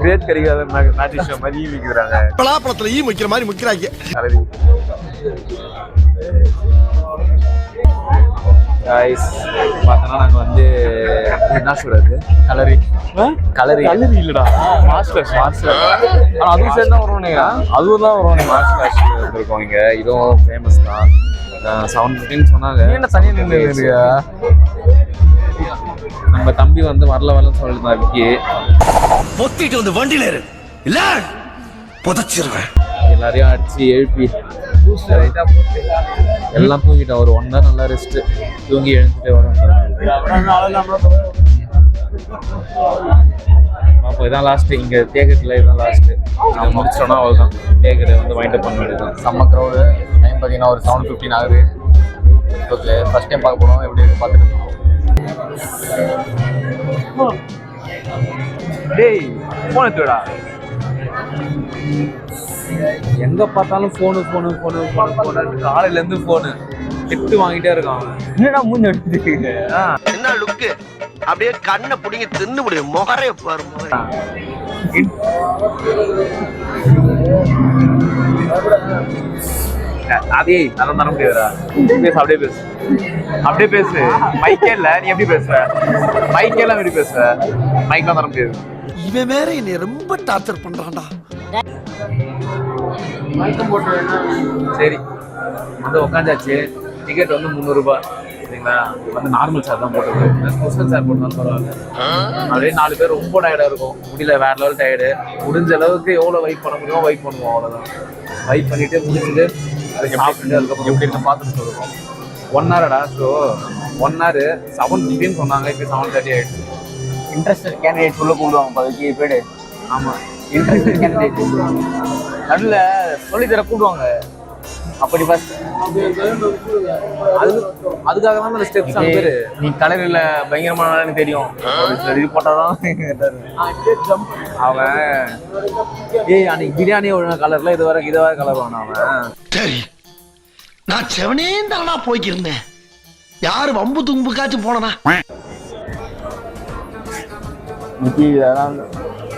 Great Karikala magic show மாதிரி விக்கிறாங்க. பலாப்பழத்துல ஈ வைக்கிற மாதிரி முக்கிறாங்க. கைஸ் பார்த்தோன்னா நாங்கள் வந்து என்ன சொல்றது கலரி இல்லடா மாஸ்டர் அதுவும் சேர்ந்து தான் வருவோம். அதுவும் தான் வருவோம். மாஸ்டர் வந்துருக்கோம். இங்கே இதுவும் ஃபேமஸ் தான். 7:15 சொன்னாங்க. என்ன தனியாக நின்று நம்ம தம்பி வந்து வரலன்னு சொல்லியிருந்தான். விக்கி பொத்திட்டு வந்து வண்டியில இல்ல புதைச்சிருவேன். எல்லாரையும் அடிச்சு எழுப்பி எல்லாம் தூங்கிட்டோம். ஒரு 1 hour நல்லா ரெஸ்ட் தூங்கி எழுந்துட்டே வரோம். அப்போ இதான் லாஸ்ட்டு. இங்கே தேக்கெட்டில் இதுதான் லாஸ்ட்டு. இதை முடிச்சிட்டோன்னா அவ்வளோதான். தேக்கெட்டை வந்து வைண்ட் அப் பண்ண வேண்டியதுதான். செம்ம க்ரௌடு. டைம் பார்த்தீங்கன்னா ஒரு 7:15 ஆகுது. ஓகே, ஃபர்ஸ்ட் டைம் பார்க்க போனோம். எப்படி இருக்கு பார்த்துட்டு டேய் ஃபோன் எடுத்துடா. எங்க பார்த்தாலும் ஃபோனு காலையிலேருந்து ஃபோனு திட்டு வாங்கிட்டே இருக்கான். என்னடா மூஞ்சி எடுத்துட்டு என்ன லுக்கு? அப்படியே கண்ணை பிடிங்க தின்னு முடியும். முகரே பாரு. அதே நல்லா தர முடியாதுடா. பேசு அப்படியே பேசு. மைக்கே இல்ல, நீ எப்படி பேசுற? மைக்கே எல்லாம் எப்படி பேசுற? மைக்கெல்லாம் தர முடியாது. இவன் வேற என்னை ரொம்ப டார்ச்சர் பண்றான்டா. சரி வந்து உட்காந்தாச்சு. டிக்கெட் வந்து 300 ரூபாய். சரிங்களா? வந்து நார்மல் சார் தான் போட்டுருக்கு. ஸ்பெஷல் சார் போட்டுருந்தாலும் பரவாயில்ல. அப்படியே 4 பேர் ரொம்ப டயர்டாக இருக்கும். முடியல, வேற லெவல் டயர்டு. முடிஞ்ச அளவுக்கு எவ்வளோ வெயிட் பண்ண முடியுமோ வெயிட் பண்ணுவோம். அவ்வளோதான். வெயிட் பண்ணிட்டு முடிச்சுட்டு அதை சாப்பிட்டு அதுக்கப்புறம் எப்படி இருக்கு பார்த்துட்டு சொல்லுவோம். 1 hourடா. ஸோ 1 hour 7:15 சொன்னாங்க. இப்போ 7:30 ஆயிடுச்சு. இன்ட்ரெஸ்டட் கேண்டிடேட் உள்ள கூடுவாங்க. 10 பேர். ஆமாம், இன்ட்ரெஸ்டட் கேண்டிடேட் நடுவில் சொல்லி தர கூடுவாங்க. அப்படி ஃபர்ஸ்ட் அதுக்காக தான் அந்த ஸ்டெப்ஸ். பேர் நீ கலரில் பயங்கரமான தெரியும். இது போட்டாதான் அவன் அன்னைக்கு பிரியாணி ஒழுங்காக கலர்ல இது வர கலர் வேணும் அவன். சரி, நான் செவனே தானா போய்க்கிருந்தேன். யாரு வம்பு தும்புக்காச்சும் போனா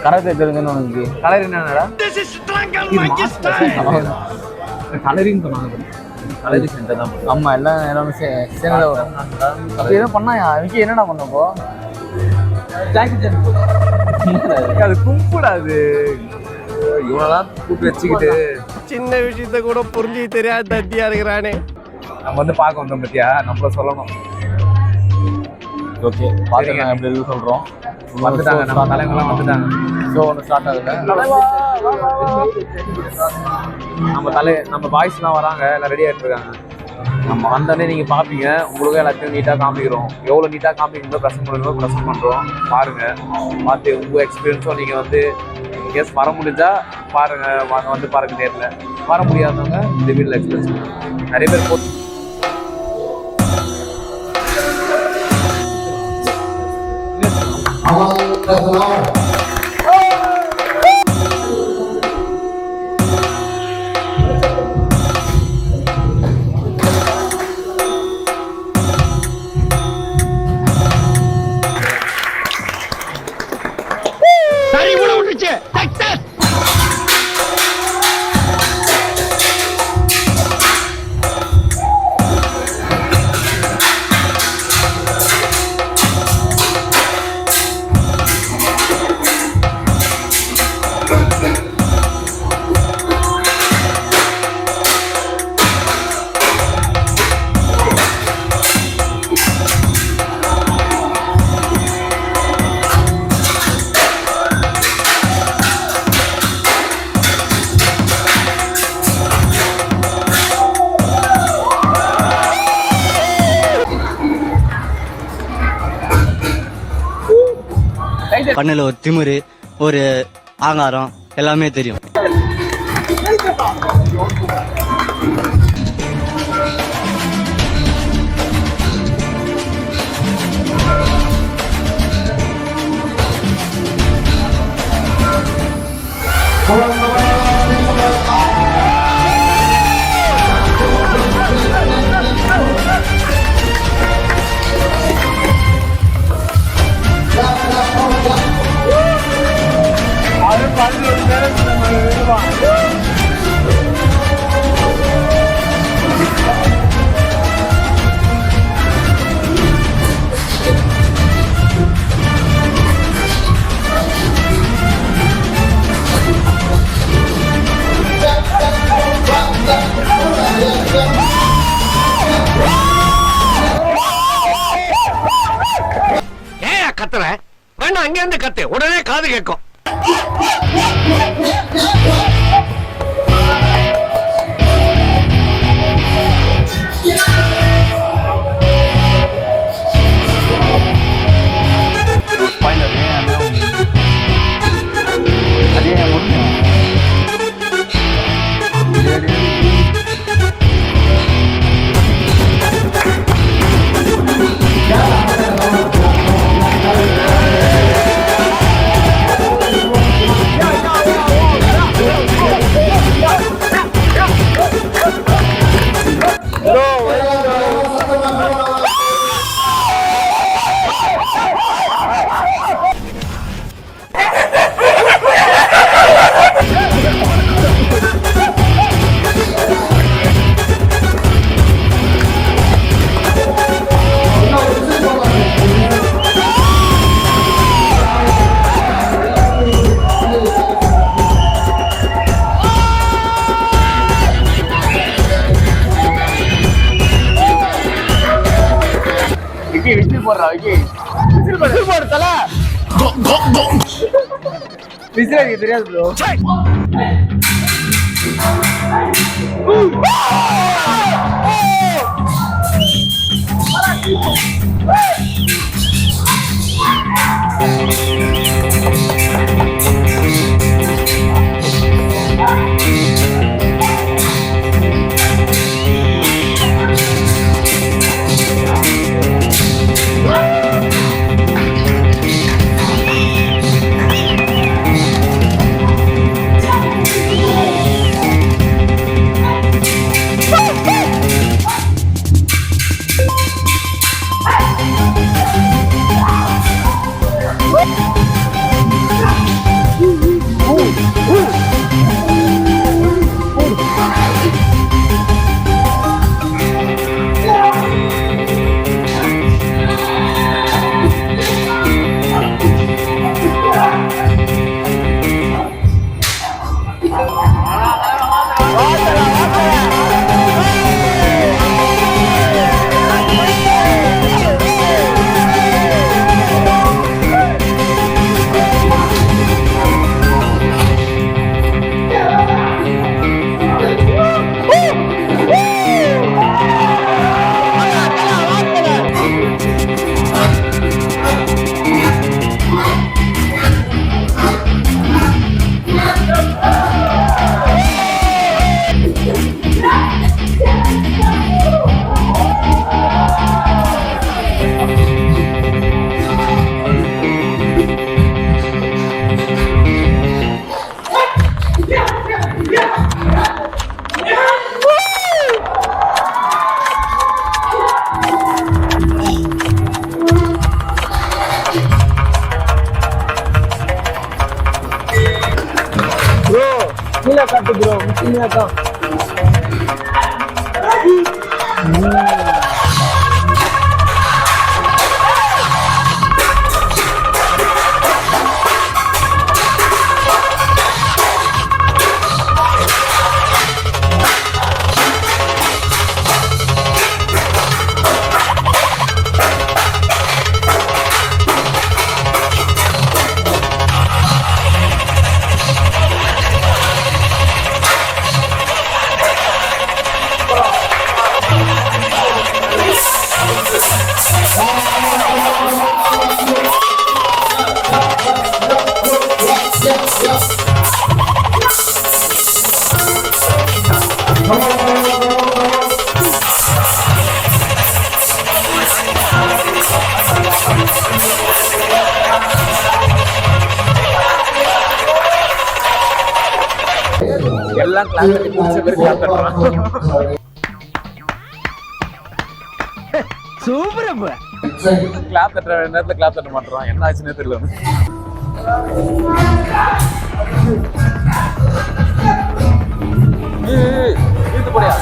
கலர் தெரிஞ்சுன்னு உனக்கு கலர் என்னடா கலரிங் சொன்னாங்க. கலரி சென்டர் தான். ஆமா, எல்லாமே சேர்ந்தா வரும். அப்போ எதுவும் பண்ணாயா? விக்கி என்னடா பண்ணப்போ? அது கும்பிடாது. இவனெல்லாம் கூப்பிட்டு வச்சுக்கிட்டு சின்ன விஷயத்த கூட புரிஞ்சு தெரியாத தத்தியா இருக்கிறானே. நம்ம வந்து பார்க்க வந்தோம் பத்தியா, நம்மள சொல்லணும். ஓகே, பாருங்க நாங்கள் எப்படி இருக்கு சொல்கிறோம். வந்துட்டாங்க, நம்ம தலைவங்களாம் வந்துட்டாங்க. ஷோ ஒன்று ஸ்டார்ட் ஆகுது. நம்ம பாய்ஸ்லாம் வராங்க, எல்லாம் ரெடி ஆகிட்டு இருக்காங்க. நம்ம வந்தோடனே நீங்கள் பார்ப்பீங்க. உங்களுக்கும் எல்லாத்தையும் நீட்டாக காமிக்கிறோம். எவ்வளோ நீட்டாக காமிக்கிறோம் ப்ரெசென்ட் பண்ணுறோம். பாருங்கள், பார்த்து உங்கள் எக்ஸ்பீரியன்ஸும் நீங்கள் வந்து கேஸ் வர முடிஞ்சால் பாருங்கள். வந்து பாருங்கள் நேரில். வர முடியாதவங்க இந்த வீட்டில் எக்ஸ்பீரியன்ஸ் நிறைய பேர் போட்டு பண்ணல ஒரு திமிரு, ஒரு ஆங்காரம் எல்லாமே தெரியும். கத்துற? வேண்டாம், அங்க இருந்து கத்து, உடனே காது கேட்கும். விசில் போடுறா விசில் போடு தல விசில் அடிக்க தெரியாது ப்ரோ. கீழே காட்டு ப்ரோ, முக்கியமா தான். எல்லாம் கிளாஸ் பண்ணி முடிச்ச பேர் கிளாஸ் பண்றான். சூப்பர் அப்ப கிளாஸ் தட்டுற நேரத்துல கிளாஸ் தட்ட மாட்டான். என்ன ஆச்சுன்னே தெரியல. இது போடியா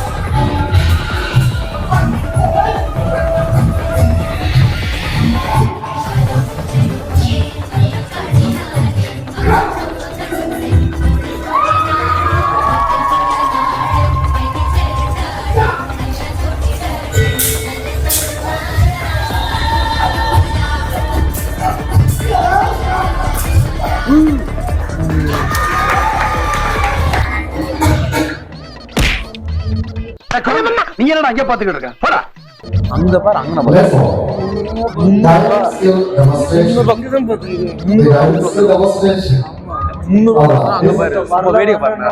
தான் அங்கே பாத்துக்கிட்டு இருக்கேன். போடா. அங்க பாரு, அங்க நம்ம அங்க பாரு, நம்ம வேடிக்கை பாருங்க.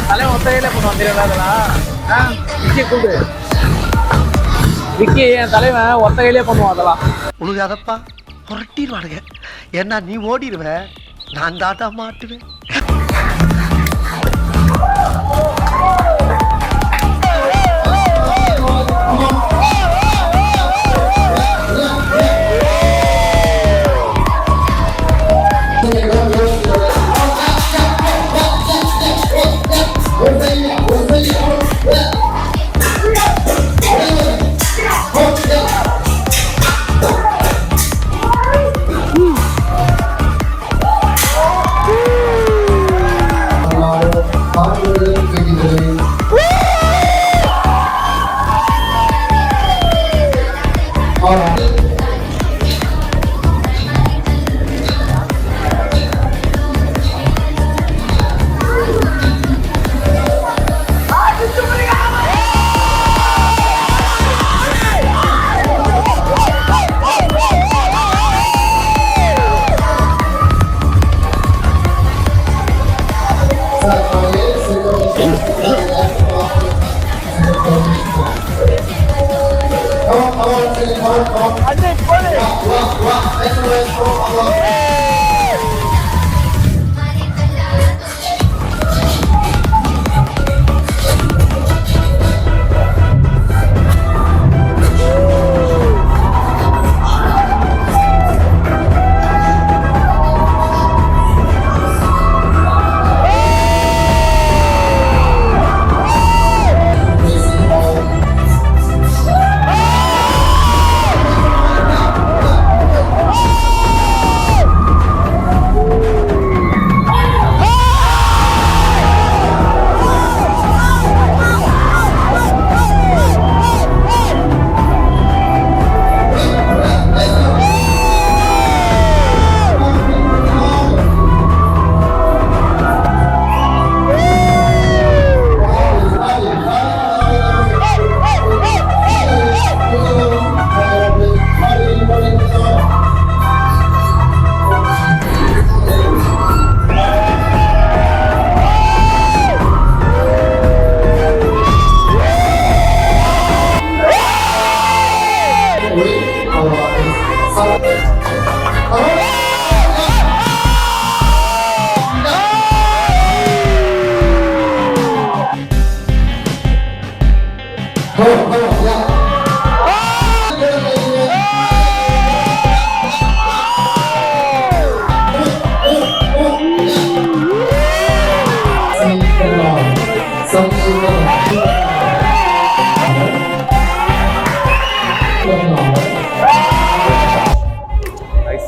தலைவன் ஒத்த கையில கொண்டு வந்துடுறா அதெல்லாம். விக்கி கூடு, விக்கி என் தலைவன் ஒத்த கையிலே பண்ணுவான் அதெல்லாம். உனக்கு அதப்பா புரட்டிடுவானுங்க. ஏன்னா நீ ஓடிடுவ, நான் தாட்டா மாட்டுவேன்.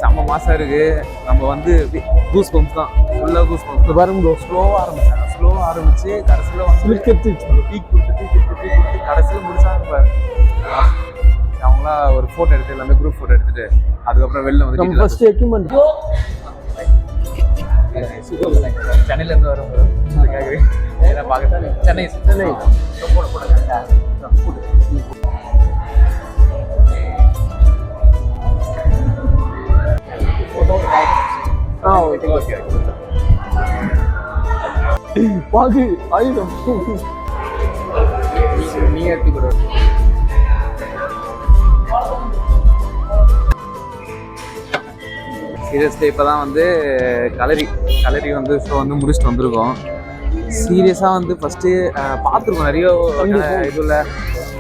செம்ம மாசம் இருக்கு. நம்ம வந்து கூஸ் பம்ப்ஸ் தான், ஃபுல்லாக கூஸ் பம்ப்ஸ். பாருங்க ஸ்லோவாக ஆரம்பிச்சு கடைசியில் வந்து டீ கொடுத்து கடைசியில் முடிச்சாங்க பாரு. அவங்களாம் ஒரு ஃபோட்டோ எடுத்து எல்லாமே குரூப் ஃபோட்டோ எடுத்துட்டு அதுக்கப்புறம் வெளில வந்து ஃபர்ஸ்ட் எக்யூப்மெண்ட் சென்னையிலேருந்து வரவங்க கேட்குறேன் பார்க்க சென்னை ஓகே பாகு ஆயுதம் நீ எடுத்து கொடு. சீரியஸ்லி இப்போ தான் வந்து கலரி வந்து ஷோ வந்து முடிச்சுட்டு வந்திருக்கோம். சீரியஸாக வந்து ஃபஸ்ட்டு பார்த்துருக்கோம், நிறைய இதில்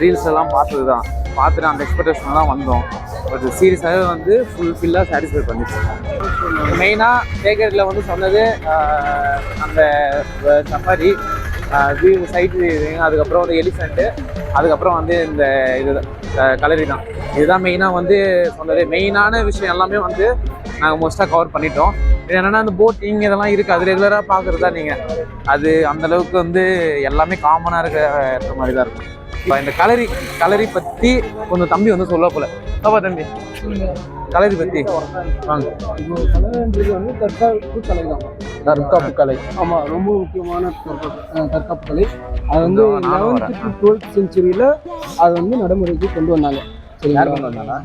ரீல்ஸ் எல்லாம் பார்த்தது தான், பார்த்துட்டு அந்த எக்ஸ்பெக்டேஷன்லாம் வந்தோம். பட் சீரியஸாகவே வந்து ஃபுல்ஃபில்லாக சாட்டிஸ்ஃபை பண்ணிச்சு. மெயினாக தேக்கரில் வந்து சொன்னது அந்த சஃபாரி வியூ சைட் வியூவிங், அதுக்கப்புறம் வந்து எலிஃபெண்ட்டு, அதுக்கப்புறம் வந்து இந்த இது கலரி தான். இதுதான் மெயினாக வந்து சொன்னது. மெயினான விஷயம் எல்லாமே வந்து நாங்கள் மோஸ்ட்டாக கவர் பண்ணிட்டோம். இது என்னென்னா அந்த போட்டிங் இதெல்லாம் இருக்குது, அது ரெகுலராக பார்க்குறதா நீங்கள், அது அந்தளவுக்கு வந்து எல்லாமே காமனாக இருக்கிற மாதிரி தான் இருக்கும். இந்த கலரி பத்தி கொஞ்சம் தம்பி வந்து சொல்ல போல. பாப்பா தம்பி கலரி பத்தி வாங்க. கலைன்றது வந்து தற்காப்பு கலை தான். தற்காப்பு கலை. ஆமாம், ரொம்ப முக்கியமான தற்காப்பு கலை. அது வந்து 11th to 12th செஞ்சுரியில் அது வந்து நடைமுறைக்கு கொண்டு வந்தாங்க. யார் கொண்டு வந்தாங்க?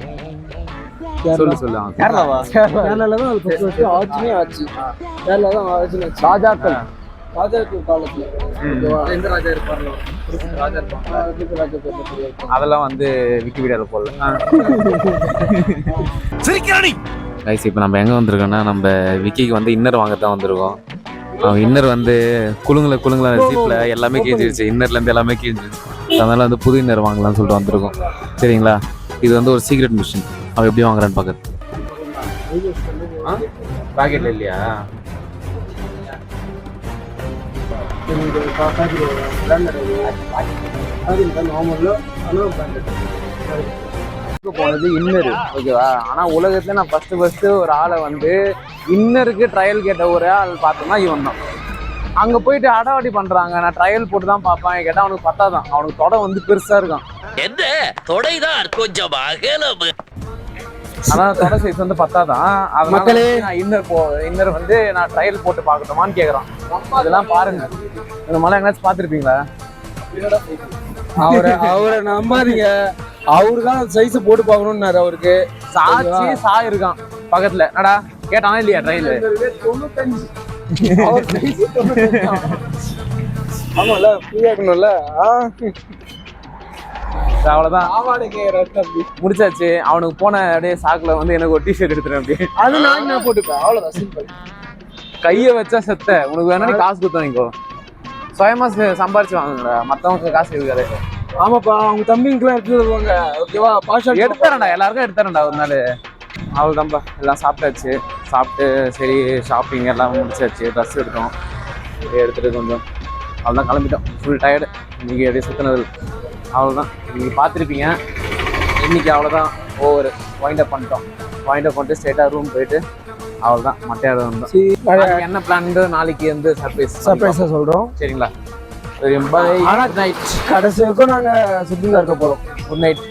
சொல்லு. கேரளாவா? கேரளாவில் தான் அது 10 வருஷம் ஆட்சியே ஆச்சு. கேரளா தான் ஆட்சின்னு ஆச்சு. ராஜாக்கள் காலத்தில் எந்த ராஜா இருப்பார்களோ ராஜா இருப்பாங்க. அதெல்லாம் வந்து விக்கிபீடியாவில் போடல. கைஸ் இப்போ நம்ம எங்கே வந்திருக்கோம்னா நம்ம விக்கிக்கு வந்து இன்னர் வாங்க தான் வந்திருக்கோம். இன்னர் வந்து குழுங்குல ஜீப்பில் எல்லாமே கீழ்ச்சிருச்சு. இன்னர்லேருந்து எல்லாமே கீழ்ச்சிருச்சு. அதனால வந்து புது இன்னர் வாங்கலாம்னு சொல்லிட்டு வந்திருக்கோம். சரிங்களா? இது வந்து ஒரு சீக்ரெட் மிஷின். அவன் எப்படி வாங்குறான்னு பார்க்குறது. பாக்கெட்ல இல்லையா? போனது இன்னரு, ஓகேவா? ஆனா உலகத்துல நான் ஃபர்ஸ்ட் ஒரு ஆளை வந்து இன்னருக்கு ட்ரையல் கேட்ட ஒரு ஆள் பார்த்தோம்னா இவன் தான். அங்க போயிட்டு அடாவடி பண்றாங்க. நான் ட்ரையல் போட்டு தான் பார்ப்பேன் கேட்டா அவனுக்கு பத்தாதான். அவனுக்கு தொடை வந்து பெருசா இருக்கான். என்ன தொடைதான் கொஞ்சம் அகலம். ஆனா தொடை சைஸ் வந்து பத்தாதான். அதனால நான் இன்னர் வந்து நான் ட்ரையல் போட்டு பார்க்கட்டுமான்னு கேக்குறான். அதெல்லாம் பாருங்க. இந்த மாதிரி எங்கேயாச்சும் பார்த்துருப்பீங்களா? அவரை நம்பாதீங்க. அவரு தான் சைஸ் போட்டு பார்க்கணும்னாரு. அவருக்கு சா இருக்கான் பக்கத்துல. என்னடா கேட்டானா இல்லையா ட்ரையல்? 95. ஆமால ஃப்ரீயா இருக்கணும்ல. அவ்வளவுதான் முடிச்சாச்சு. அவனுக்கு போன அப்படியே சாக்குல வந்து எனக்கு ஒரு டிஷர்ட் எடுத்துறேன். அப்படியே அது நான் போட்டுப்பேன். அவ்வளவுதான், சிம்பிள். கைய வச்சா செத்த. உனக்கு வேணா நீ காசு கொடுத்தீங்கோ. சுயமா சம்பாரிச்சு வாங்குங்கடா. மத்தவங்க காசு இருக்காது. ஆமாப்பா, அவங்க தம்பிங்கெல்லாம் எடுத்து வருவாங்க. ஓகேவா? பாஷா எடுத்துறேன்டா, எல்லாருக்கும் எடுத்துறேன்டா ஒரு நாள். அவ்வளோதான்ப்பா, எல்லாம் சாப்பிட்டாச்சு. சாப்பிட்டு சரி ஷாப்பிங் எல்லாம் முடிச்சாச்சு. ட்ரெஸ் எடுத்தோம். எடுத்துட்டு கொஞ்சம் அவ்வளோதான் கிளம்பிட்டோம். ஃபுல் டயர்டு இன்னைக்கு அப்படியே சுற்றினது. அவ்வளோதான் நீங்கள் பார்த்துருப்பீங்க. இன்னைக்கு அவ்வளோதான் ஓவர். வைண்ட் அப் பண்ணிட்டு ஸ்ட்ரெயிட்டாக ரூம் போயிட்டு அவ்வளோதான் மட்டையாடு வந்தோம். என்ன பிளான் நாளைக்கு வந்து சர்ப்ரைஸாக சொல்கிறோம். சரிங்களா? நைட் கடைசி வரைக்கும் நாங்கள் சுற்றில இருக்க போகிறோம். Good night.